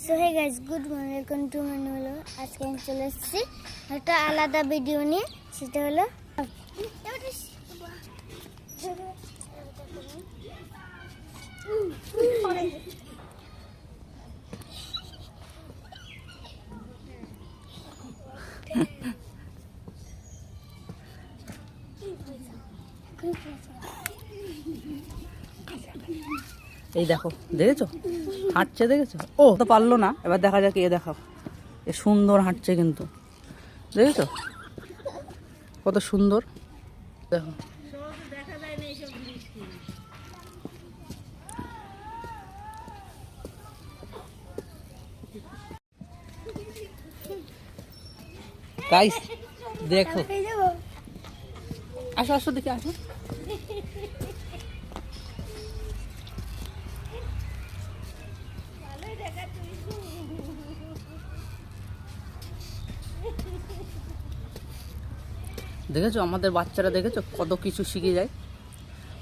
So hey guys, good morning, welcome to my হলো। আজকে আমি চলে এসেছি একটা আলাদা ভিডিও নিয়ে। সেটা হলো এই দেখো, দেখেছো হাঁটছে, দেখেছো? ও তো পারলো না, এবার দেখা যাক। এ দেখাও, এ সুন্দর হাঁটছে কিন্তু, দেখেছো কত সুন্দর। দেখো গাইস, দেখো, আসো আসো দেখে আসো। দেখেছো আমাদের বাচ্চারা, দেখেছো কত কিছু শিখে যায়।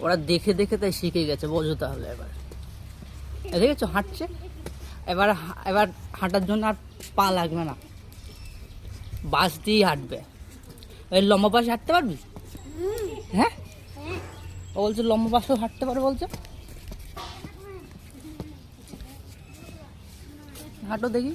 ওরা দেখে দেখে তাই শিখে গেছে, বোঝো তাহলে। এবার দেখেছো হাঁটছে, এবার এবার হাঁটার জন্য আর পা লাগবে না, বাস দিয়েই হাঁটবে। এই লম্বা পাশে হাঁটতে পারবি? হ্যাঁ, ও বলছে লম্বা পাশেও হাঁটতে পারবে বলছে। হাঁটো দেখি।